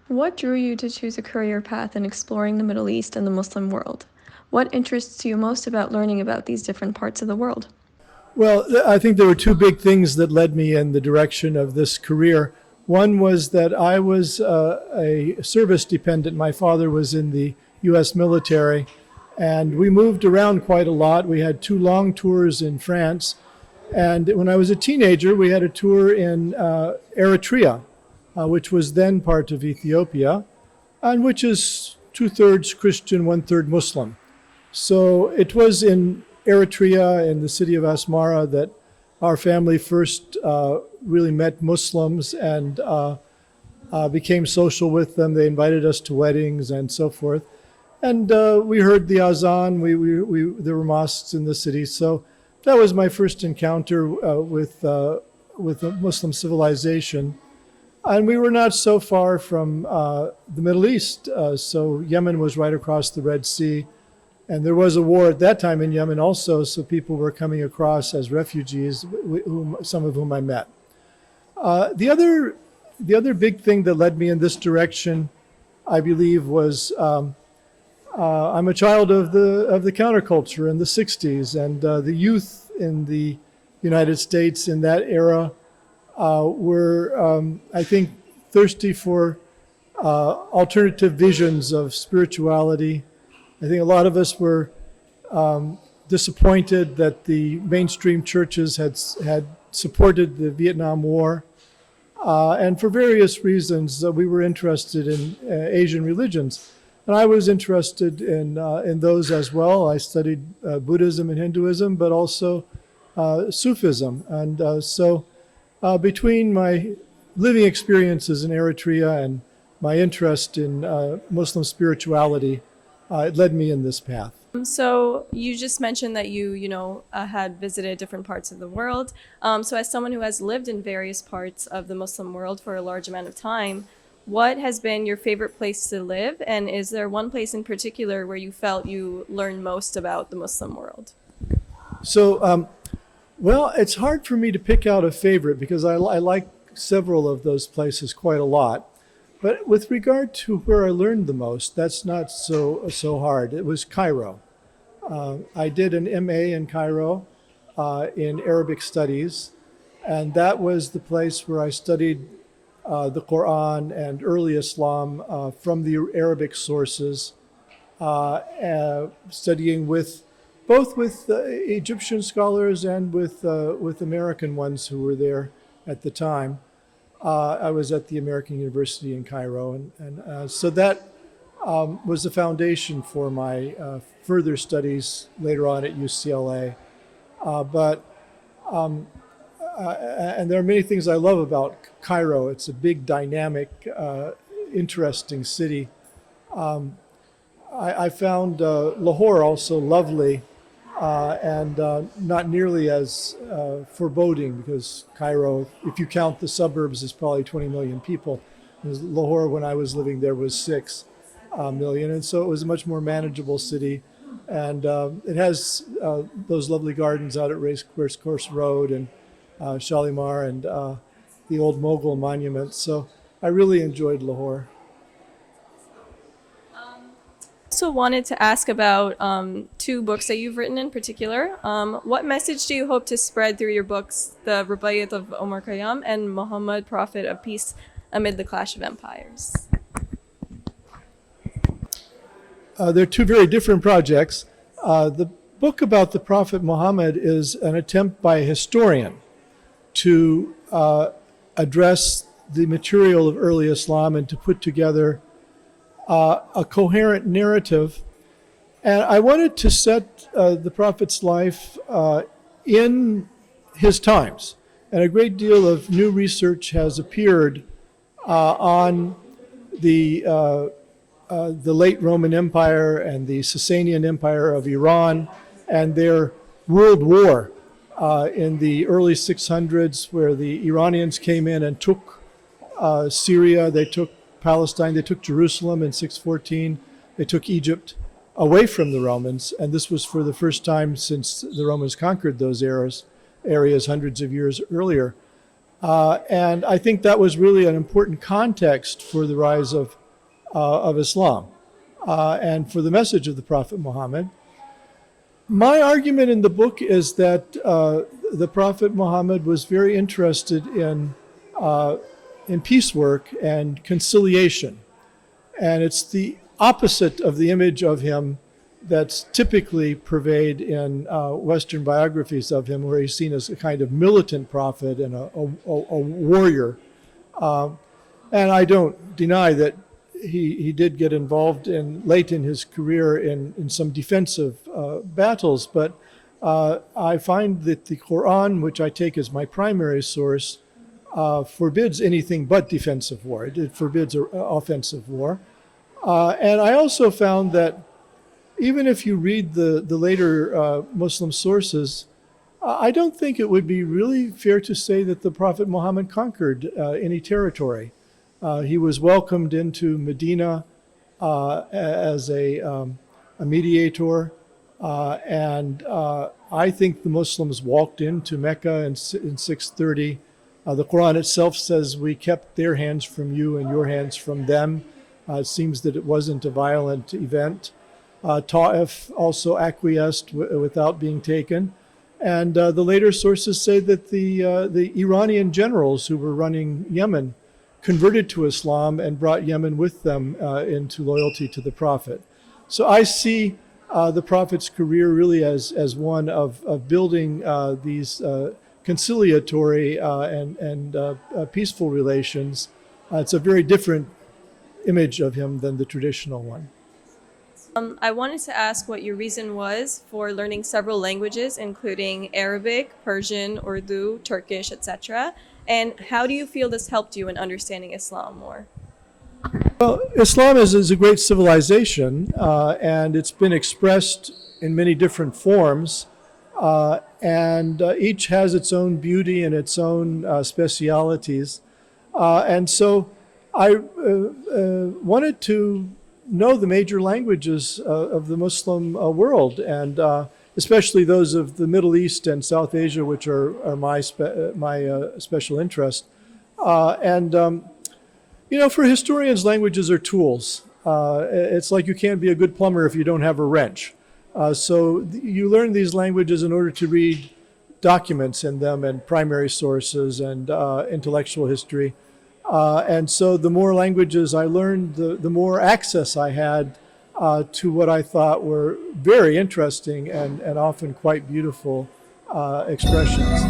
What drew you to choose a career path in exploring the Middle East and the Muslim world? What interests you most about learning about these different parts of the world? Well, I think there were two big things that led me in the direction of this career. One was that I was a service dependent. My father was in the U.S. military, and we moved around quite a lot. We had two long tours in France, and when I was a teenager, we had a tour in Eritrea, which was then part of Ethiopia, and which is two-thirds Christian, one-third Muslim. So it was in Eritrea, in the city of Asmara, that our family first really met Muslims and became social with them. They invited us to weddings and so forth. And we heard the azan. There were mosques in the city. So that was my first encounter with the Muslim civilization. And we were not so far from the Middle East. So Yemen was right across the Red Sea. And there was a war at that time in Yemen also, so people were coming across as refugees, some of whom I met. The other big thing that led me in this direction, I believe, was I'm a child of the counterculture in the 60s, and the youth in the United States in that era were, I think, thirsty for alternative visions of spirituality. I think a lot of us were disappointed that the mainstream churches had supported the Vietnam War. And for various reasons, we were interested in Asian religions. And I was interested in those as well. I studied Buddhism and Hinduism, but also Sufism. And so between my living experiences in Eritrea and my interest in Muslim spirituality, it led me in this path. So you just mentioned that you had visited different parts of the world. So as someone who has lived in various parts of the Muslim world for a large amount of time, what has been your favorite place to live? And is there one place in particular where you felt you learned most about the Muslim world? So, well, it's hard for me to pick out a favorite because I like several of those places quite a lot. But with regard to where I learned the most, that's not so hard. It was Cairo. I did an MA in Cairo in Arabic studies, and that was the place where I studied the Quran and early Islam from the Arabic sources, studying both with Egyptian scholars and with American ones who were there at the time. I was at the American University in Cairo, and so that was the foundation for my further studies later on at UCLA. And there are many things I love about Cairo. It's a big, dynamic, interesting city. I found Lahore also lovely, and not nearly as foreboding, because Cairo, if you count the suburbs, is probably 20 million people. Lahore, when I was living there, was 6 million, and so it was a much more manageable city. And it has those lovely gardens out at Race Course Road and Shalimar and the old Mughal monuments. So I really enjoyed Lahore. Also wanted to ask about 2 books that you've written in particular. What message do you hope to spread through your books, The Rubaiyat of Omar Khayyam and Muhammad, Prophet of Peace Amid the Clash of Empires? They're 2 very different projects. The book about the Prophet Muhammad is an attempt by a historian to address the material of early Islam and to put together a coherent narrative. And I wanted to set the Prophet's life in his times. And a great deal of new research has appeared on the late Roman Empire and the Sasanian Empire of Iran and their world war in the early 600s, where the Iranians came in and took Syria, they took Palestine, they took Jerusalem in 614, they took Egypt, away from the Romans, and this was for the first time since the Romans conquered those areas hundreds of years earlier. And I think that was really an important context for the rise of Islam and for the message of the Prophet Muhammad. My argument in the book is that the Prophet Muhammad was very interested in peace work and conciliation. And it's the opposite of the image of him that's typically pervaded in Western biographies of him, where he's seen as a kind of militant prophet and a warrior. And I don't deny that he did get involved late in his career in some defensive battles, but I find that the Quran, which I take as my primary source, forbids anything but defensive war. It forbids offensive war. And I also found that even if you read the later Muslim sources, I don't think it would be really fair to say that the Prophet Muhammad conquered any territory. He was welcomed into Medina as a mediator, and I think the Muslims walked into Mecca in 630. The Quran itself says, "We kept their hands from you and your hands from them." It seems that it wasn't a violent event. Ta'if also acquiesced without being taken. And the later sources say that the Iranian generals who were running Yemen converted to Islam and brought Yemen with them into loyalty to the Prophet. So I see the Prophet's career really as one of building these conciliatory and peaceful relations. It's a very different image of him than the traditional one. I wanted to ask what your reason was for learning several languages, including Arabic, Persian, Urdu, Turkish, etc. And how do you feel this helped you in understanding Islam more? Well, Islam is a great civilization, and it's been expressed in many different forms, and each has its own beauty and its own specialities. And so I wanted to know the major languages of the Muslim world, and especially those of the Middle East and South Asia, which are my special interest. For historians, languages are tools. It's like you can't be a good plumber if you don't have a wrench. So you learn these languages in order to read documents in them and primary sources and intellectual history. And so the more languages I learned, the more access I had to what I thought were very interesting and often quite beautiful expressions.